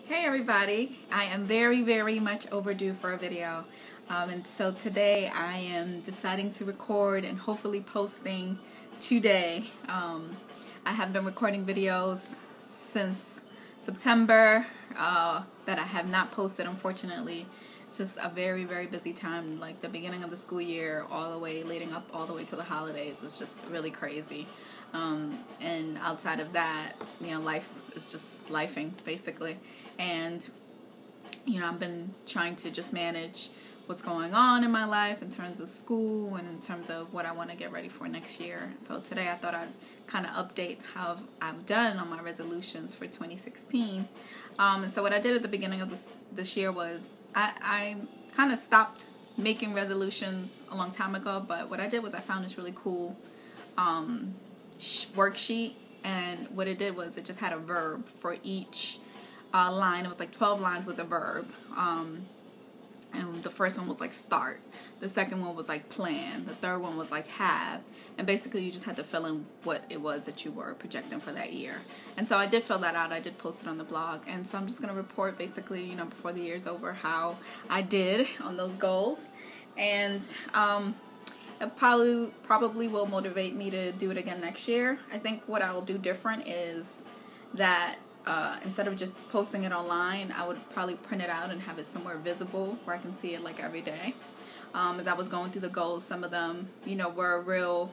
Hey everybody, I am very much overdue for a video, and so today I am deciding to record and hopefully posting today. I have been recording videos since September that I have not posted, unfortunately. It's just a very busy time, like the beginning of the school year all the way leading up all the way to the holidays. It's just really crazy. And outside of that, life is just lifing basically. And I've been trying to just manage what's going on in my life in terms of school and in terms of what I want to get ready for next year. So today I thought I'd kind of update how I've done on my resolutions for 2016. And so what I did at the beginning of this year was I kind of stopped making resolutions a long time ago, but what I did was I found this really cool worksheet, and what it did was it just had a verb for each line. It was like 12 lines with a verb, and the first one was like start, the second one was like plan, the third one was like have, and basically you just had to fill in what it was that you were projecting for that year. And so I did fill that out. I did post it on the blog, and so I'm just going to report basically, before the year's over, how I did on those goals. And it probably will motivate me to do it again next year. I think what I will do different is that instead of just posting it online, I would probably print it out and have it somewhere visible where I can see it like every day. As I was going through the goals, some of them, were real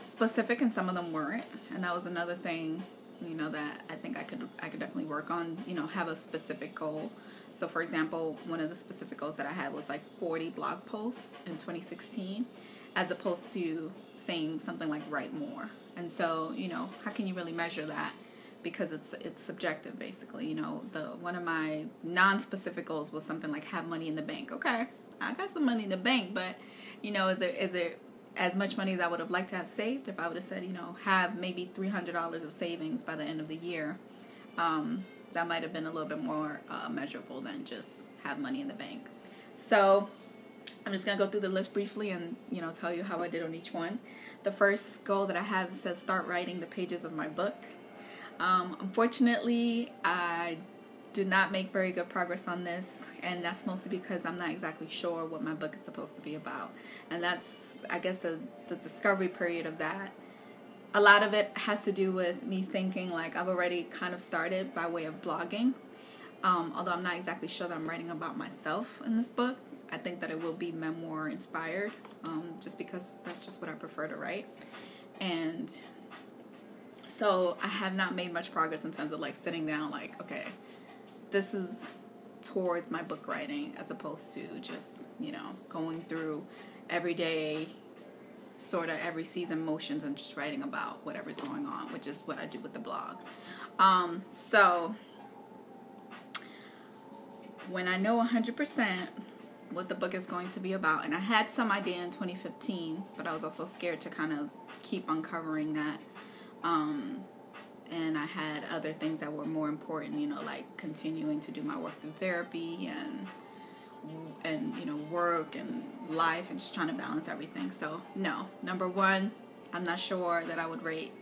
specific and some of them weren't. And that was another thing, that I think I could definitely work on, have a specific goal. So for example, one of the specific goals that I had was like 40 blog posts in 2016, as opposed to saying something like write more. And so, how can you really measure that? Because it's subjective, basically. One of my non-specific goals was something like have money in the bank. Okay, I got some money in the bank, but is it as much money as I would have liked to have saved? If I would have said, have maybe $300 of savings by the end of the year, that might have been a little bit more measurable than just have money in the bank. So I'm just going to go through the list briefly and, tell you how I did on each one. The first goal that I have says start writing the pages of my book. Unfortunately, I did not make very good progress on this, and that's mostly because I'm not exactly sure what my book is supposed to be about. And that's, I guess, the discovery period of that. A lot of it has to do with me thinking like I've already kind of started by way of blogging. Although I'm not exactly sure that I'm writing about myself in this book. I think that it will be memoir inspired, just because that's just what I prefer to write. And so I have not made much progress in terms of like sitting down like, okay, this is towards my book writing, as opposed to just, going through every day, sort of every season motions and just writing about whatever's going on, which is what I do with the blog. So when I know 100% what the book is going to be about, and I had some idea in 2015, but I was also scared to kind of keep uncovering that. And I had other things that were more important, like continuing to do my work through therapy and work and life, and just trying to balance everything. So no, number one, I'm not sure that I would rate,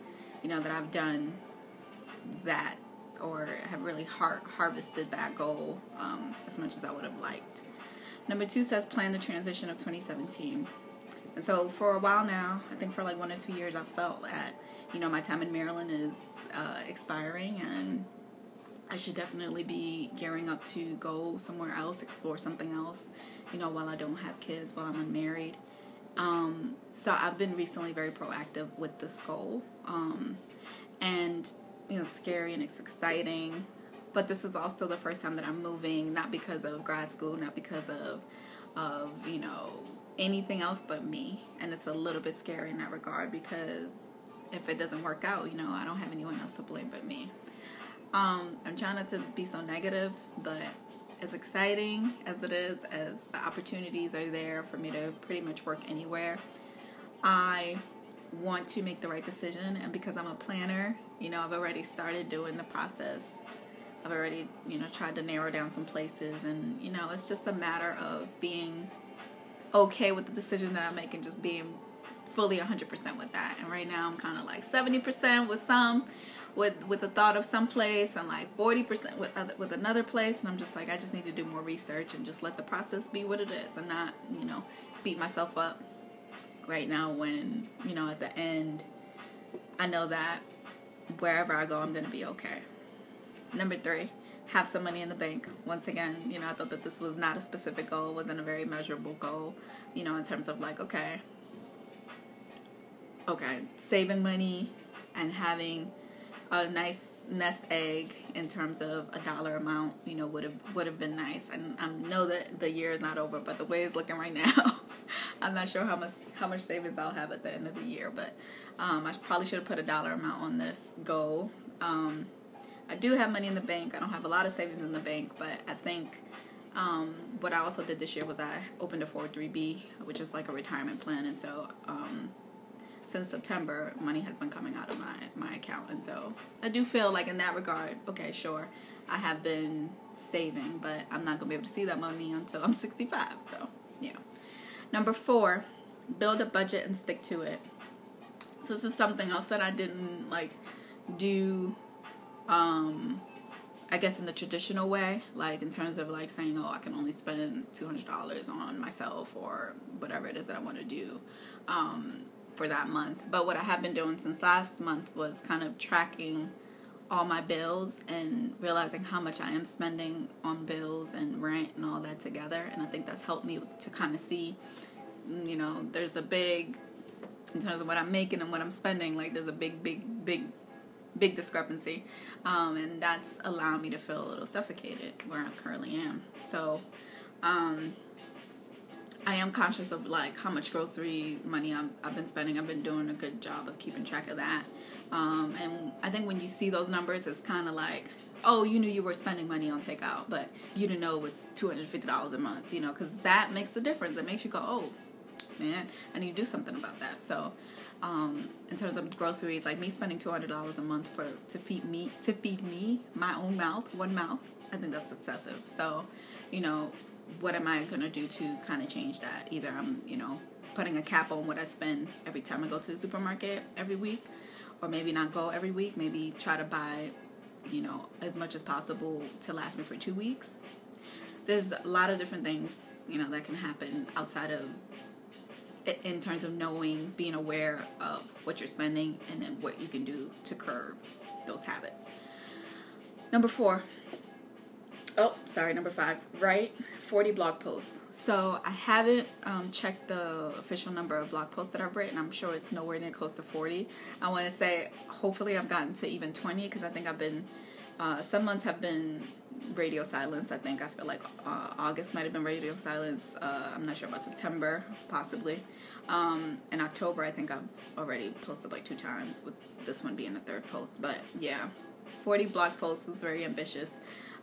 that I've done that or have really harvested that goal as much as I would have liked. Number two says plan the transition of 2017. And so for a while now, I think for like 1 or 2 years, I've felt that, my time in Maryland is expiring, and I should definitely be gearing up to go somewhere else, explore something else, while I don't have kids, while I'm unmarried. So I've been recently very proactive with this goal. And, scary and it's exciting. But this is also the first time that I'm moving, not because of grad school, not because of anything else but me. And it's a little bit scary in that regard, because if it doesn't work out, I don't have anyone else to blame but me. I'm trying not to be so negative, but as exciting as it is, as the opportunities are there for me to pretty much work anywhere, I want to make the right decision. And because I'm a planner, I've already started doing the process. I've already, tried to narrow down some places, and, it's just a matter of being okay with the decision that I make and just being fully 100% with that. And right now I'm kind of like 70% with some, with the thought of some place, and like 40% with another place. And I'm just like, I just need to do more research and just let the process be what it is, and not, beat myself up right now when, at the end, I know that wherever I go, I'm going to be okay. Number 3, have some money in the bank. Once again, I thought that this was not a specific goal. It wasn't a very measurable goal, in terms of like, okay, saving money and having a nice nest egg in terms of a dollar amount, would have been nice. And I know that the year is not over, but the way it's looking right now, I'm not sure how much savings I'll have at the end of the year. But I probably should have put a dollar amount on this goal. I do have money in the bank. I don't have a lot of savings in the bank, but I think what I also did this year was I opened a 403B, which is like a retirement plan. And so since September, money has been coming out of my account. And so I do feel like in that regard, okay, sure, I have been saving, but I'm not going to be able to see that money until I'm 65. So, yeah. Number 4, build a budget and stick to it. So this is something else that I didn't do, I guess in the traditional way, like in terms of like saying, I can only spend $200 on myself or whatever it is that I want to do, for that month. But what I have been doing since last month was kind of tracking all my bills and realizing how much I am spending on bills and rent and all that together. And I think that's helped me to kind of see, there's a big, in terms of what I'm making and what I'm spending, like there's a big discrepancy. And that's allowed me to feel a little suffocated where I currently am. So, I am conscious of like how much grocery money I've been spending. I've been doing a good job of keeping track of that. And I think when you see those numbers, it's kind of like, oh, you knew you were spending money on takeout, but you didn't know it was $250 a month, because that makes a difference. It makes you go, oh, man, I need to do something about that. So in terms of groceries, like me spending $200 a month to feed me, my own mouth, one mouth, I think that's excessive. So, what am I going to do to kind of change that? Either I'm, putting a cap on what I spend every time I go to the supermarket every week, or maybe not go every week, maybe try to buy, as much as possible to last me for 2 weeks. There's a lot of different things, that can happen outside of, in terms of being aware of what you're spending and then what you can do to curb those habits. Number 5, write 40 blog posts. So I haven't checked the official number of blog posts that I've written. I'm sure it's nowhere near close to 40. I want to say hopefully I've gotten to even 20, because I think I've been, some months have been radio silence. I feel like August might have been radio silence. I'm not sure about September, possibly. In October, I think I've already posted like 2 times, with this one being the 3rd post. But yeah, 40 blog posts was very ambitious.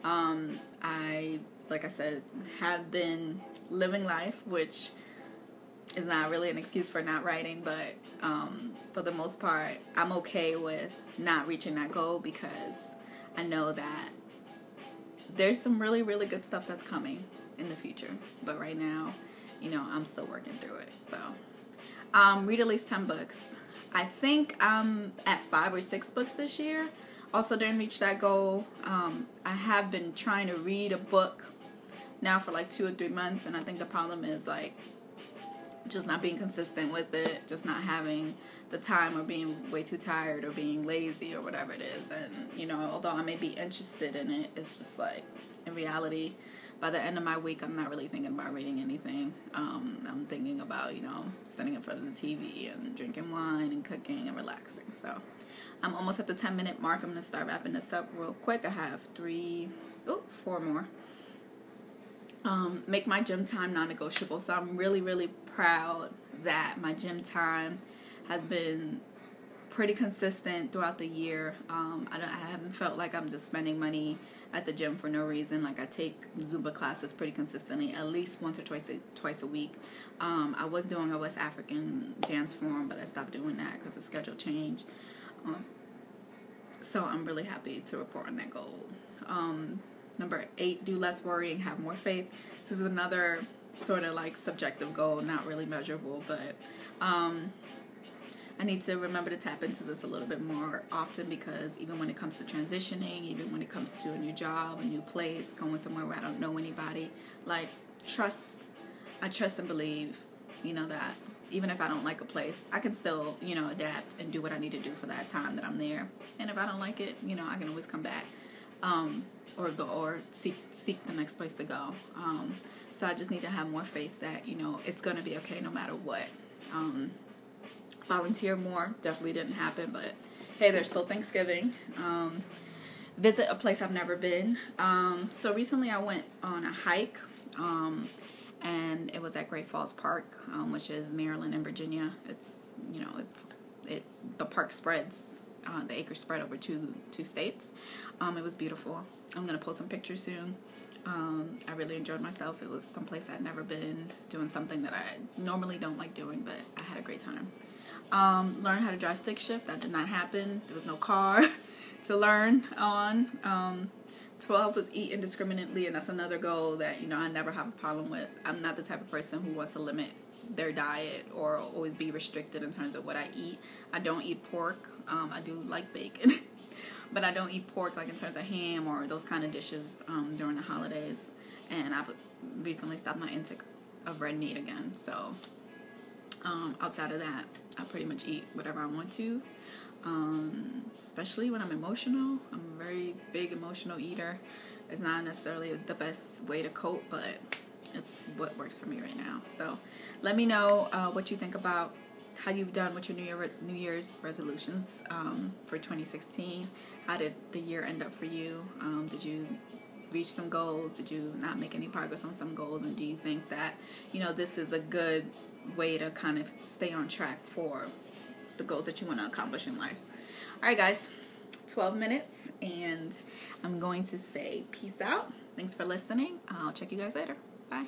I, like I said, have been living life, which is not really an excuse for not writing, but for the most part, I'm okay with not reaching that goal, because I know that there's some really, really good stuff that's coming in the future. But right now, I'm still working through it. So, read at least 10 books. I think I'm at 5 or 6 books this year. Also didn't reach that goal. I have been trying to read a book now for like 2 or 3 months, and I think the problem is like just not being consistent with it, just not having the time, or being way too tired, or being lazy, or whatever it is. And although I may be interested in it, it's just like, in reality, by the end of my week, I'm not really thinking about reading anything. I'm thinking about, sitting in front of the TV and drinking wine and cooking and relaxing. So I'm almost at the 10-minute mark. I'm going to start wrapping this up real quick. I have 4 more. Make my gym time non-negotiable. So I'm really, really proud that my gym time has been pretty consistent throughout the year. I haven't felt like I'm just spending money at the gym for no reason. Like, I take Zumba classes pretty consistently, at least once or twice a week. I was doing a West African dance form, but I stopped doing that because the schedule changed. So I'm really happy to report on that goal. Number 8, do less worrying, have more faith. This is another sort of like subjective goal, not really measurable, but I need to remember to tap into this a little bit more often, because even when it comes to transitioning, even when it comes to a new job, a new place, going somewhere where I don't know anybody, like, I trust and believe, that even if I don't like a place, I can still, adapt and do what I need to do for that time that I'm there. And if I don't like it, I can always come back, or go, or seek the next place to go. So I just need to have more faith that, it's going to be okay no matter what. Volunteer more definitely didn't happen, but hey, there's still Thanksgiving. Visit a place I've never been. So recently I went on a hike, and it was at Great Falls Park, which is Maryland and Virginia. It's, the park spreads, the acres spread over two states. It was beautiful. I'm going to post some pictures soon. I really enjoyed myself. It was someplace I'd never been, doing something that I normally don't like doing, but I had a great time. Learn how to drive stick shift. That did not happen. There was no car to learn on. 12 was eat indiscriminately, and that's another goal that, I never have a problem with. I'm not the type of person who wants to limit their diet or always be restricted in terms of what I eat. I don't eat pork. I do like bacon, but I don't eat pork like in terms of ham or those kind of dishes during the holidays. And I've recently stopped my intake of red meat again. So outside of that, I pretty much eat whatever I want to. Especially when I'm emotional. I'm a very big emotional eater. It's not necessarily the best way to cope, but it's what works for me right now. So let me know what you think about how you've done with your New Year's resolutions for 2016. How did the year end up for you? Did you reach some goals? Did you not make any progress on some goals? And do you think that, this is a good way to kind of stay on track for the goals that you want to accomplish in life? All right, guys, 12 minutes, and I'm going to say peace out. Thanks for listening. I'll check you guys later. Bye.